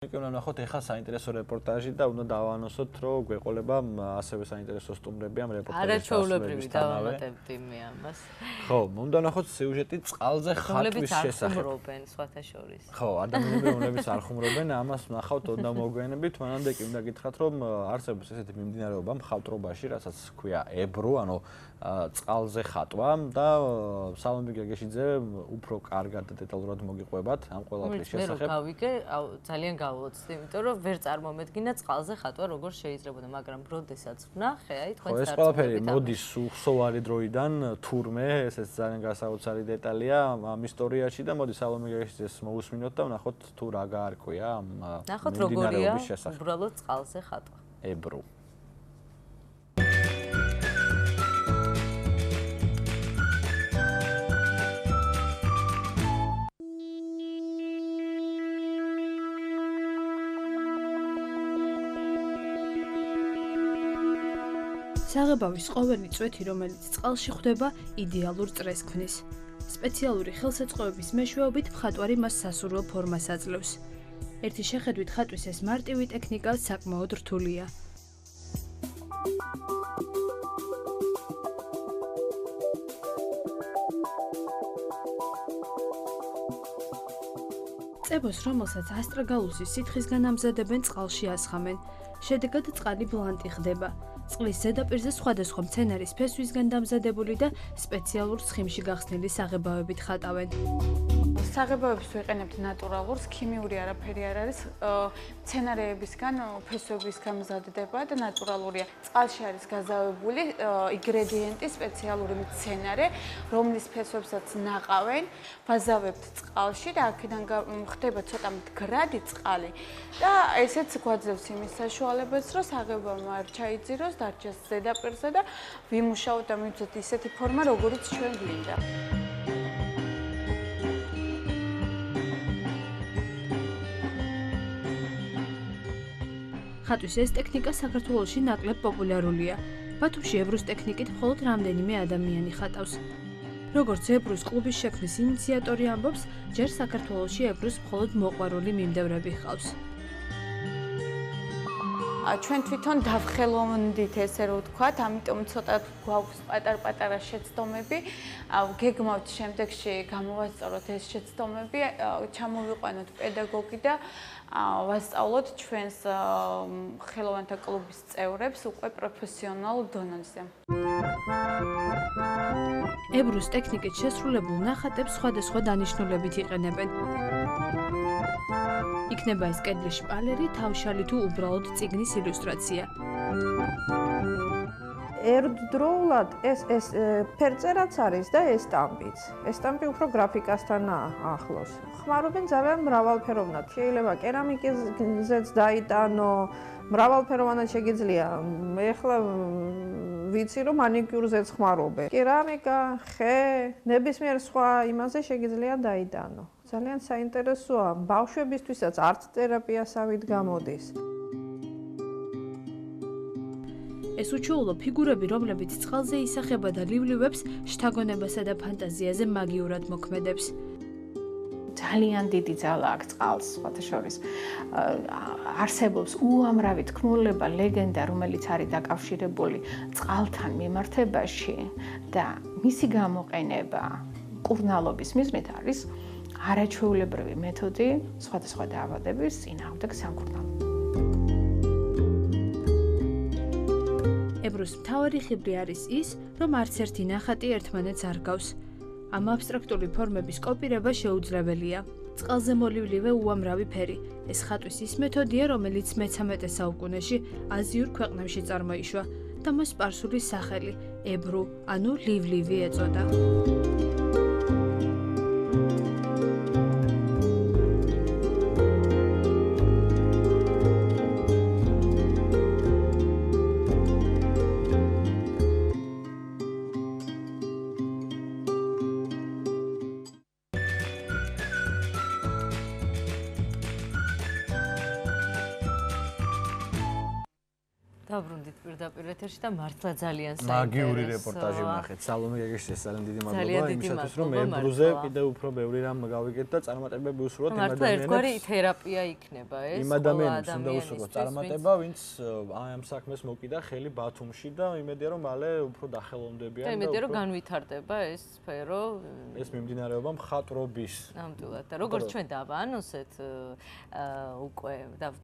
უნდა ნახოთ ეხლა საინტერესო რეპორტაჟი და უნდა დავანონსოთ, რომ გვეყოლება ასევე საინტერესო სტუმრები ამ რეპორტაჟის არაჩვეულებრივი დავამატებდი მე ამას. ხო, უნდა ნახოთ სიუჟეტი წყალზე ხატვის შესახებ. ხუმრობენ სხვათა შორის. ხო, ადამიანები, რომლებიც არ ხუმრობენ, ამას ნახავთ უნდა მოგვიანებით, მანამდე კი უნდა გითხრათ, რომ არსებობს ესეთი მიმდინარეობა მხატვრობაში, რასაც ქვია ებრო, ანუ წყალზე ხატვა და სალომე გეგეშიძე უფრო კარგად და დეტალურად მოგიყვებათ ამ ყველაფრის შესახებ. მე გავიგე, ძალიან გავოცდი, იმიტომ რომ ვერ წარმომედგინა წყალზე ხატვა როგორ შეიძლებოდა, მაგრამ როდესაც ვნახე, აი თქვენ ეს ყველაფერი მოდის უხსოვარი დროიდან, თურმე, ესეც ძალიან გასაოცარი დეტალია ამ ისტორიაში და მოდი სალომე გეგეშიძეს მოусმინოთ და ვნახოთ თუ რა გაარკვია ამ მიმდინარეობის შესახებ. ნახოთ როგორია უბრალოდ წყალზე ხატვა. ებრო. საღებავის ყოველი წვეთი, რომელიც წყალში ხვდება, იდეალურ წრეს ქმნის. სპეციალური ხელსაწყოების მეშვეობით მხატვარი მას სასურველ ფორმას აძლევს. ერთი შეხედვით ხატვის ეს მარტივი ტექნიკა საკმაოდ რთულია. წებოს, რომელსაც ასტრაგალუსის სითხისგან ამზადებენ, წყალში ასხამენ. შედეგად წყალი ბლანტი ხდება. წყლის ზედაპირზე სხვადასხვა მცენარის ფესვისგან დამზადებული და სპეციალურ ცხიმში გახსნილი საღებავებით ხატავენ. საღებავებს ვიყენებთ ნატურალურს, ქიმიური არაფერი არ არის, მცენარეებისგან ფესვებისგან მზადდება და ნატურალურია. წყალში არის გაზავებული ინგრედიენტი, სპეციალური მცენარე, რომლის ფესვებსაც ნაყავენ, ვაზავებთ წყალში და აქედან ხდება ცოტა მდგრადი წყალი და ესეც გვაძლევს იმის საშუალებას, რომ საღებავმა არ ჩაიძიროს, დარჩეს ზედაპირზე და ვიმუშაოთ და მივცეთ ისეთი ფორმა, როგორიც ჩვენ გვინდა. ხატვის ეს ტექნიკა საქართველოში ნაკლებ პოპულარულია. ბათუმში ებრუს ტექნიკით მხოლოდ რამდენიმე ადამიანი ხატავს. როგორც ებრუს კლუბის შექმნის ინიციატორი ამბობს, ჯერ საქართველოში ებრუს მხოლოდ მოყვარული მიმდევრები ჰყავს. ჩვენ თვითონ დავხელოვნდით ესე რომ ვთქვათ, ამიტომ ცოტა გვაქვს პატარ-პატარა შეცდომები. გეგმავთ შემდეგში გამოვასწოროთ ეს შეცდომები, ჩამოვიყვანოთ პედაგოგი და ვასწავლოთ ჩვენს ხელოვანთა კლუბის წევრებს უკვე პროფესიონალ დონეზე. ებრუს ტექნიკით შესრულებულ ნახატებს სხვადასხვა დანიშნულებით იყენებენ. იქნება ეს კედლის შპალერი, თავშალი თუ უბრალოდ წიგნის ილუსტრაცია. ერთდროულად ეს ფერწერაც არის და ესტამპიც. ესტამპი უფრო გრაფიკასთანაა ახლოს. ხმარობენ ძალიან მრავალფეროვნად. შეიძლება კერამიკაზეც დაიტანო, მრავალფეროვნად შეგიძლია. ეხლა ვიცი რომ მანიკიურზეც ხმარობენ. კერამიკა, ხე, ნებისმიერ სხვა იმაზე შეგიძლია დაიტანო. ძალიან საინტერესოა. ბავშვებისთვისაც არტ თერაპიასავით გამოდის. ეს უჩვეულო ფიგურები, რომლებიც წყალზე ისახება და ლივლივებს, შთაგონებასა და ფანტაზიაზე მაგიურად მოქმედებს. ძალიან დიდი ძალა აქვს წყალს, სხვათა შორის. არსებობს უამრავი თქმულება, ლეგენდა, რომელიც არის დაკავშირებული წყალთან მიმართებაში და მისი გამოყენება მკურნალობის მიზნით არის არაჩვეულებრივი მეთოდი სხვადასხვა დაავადების წინააღმდეგ სამკურნალოდ. ებრუს მთავარი ხიბრი არის ის, რომ არც ერთი ნახატი ერთმანეთს არ გავს. ამ აბსტრაქტული ფორმების კოპირება შეუძლებელია. წყალზე მოლივლივე უამრავი ფერი. ეს ხატვის ის მეთოდია, რომელიც მე-13 საუკუნეში აზიურ ქვეყნებში წარმოიშვა და მას სპარსული სახელი ებრუ, ანუ ლივლივი ეწოდა. დაბრუნდით პირდაპირ ეთერში და მართლა ძალიან მაგიური რეპორტაჟი ვნახეთ. სალომე გეგეშის ძალიან დიდი ძალიან მადლობა დიდი იმისათვის, რომ მადლობა, ებრუზე მართლა. კიდევ უფრო ბევრი რამ გავიგეთ და წარმატებები უსურვოთ იმ მართლა ერთგვარი ადამიანებს. თერაპია იქნება ეს იმ ყველა ადამიანებს უნდა უსურვოთ ადამიანისთვის, წარმატება, ვინც ამ საქმეს მოკიდა ხელი ბათუმში და იმედია რომ მალე უფრო დახელოვნდებიან და იმედია რომ განვითარდება ეს სფერო ეს მიმდინარეობა მხატვრობის. ნამდვილად და როგორც ჩვენ დავაანონსეთ უკვე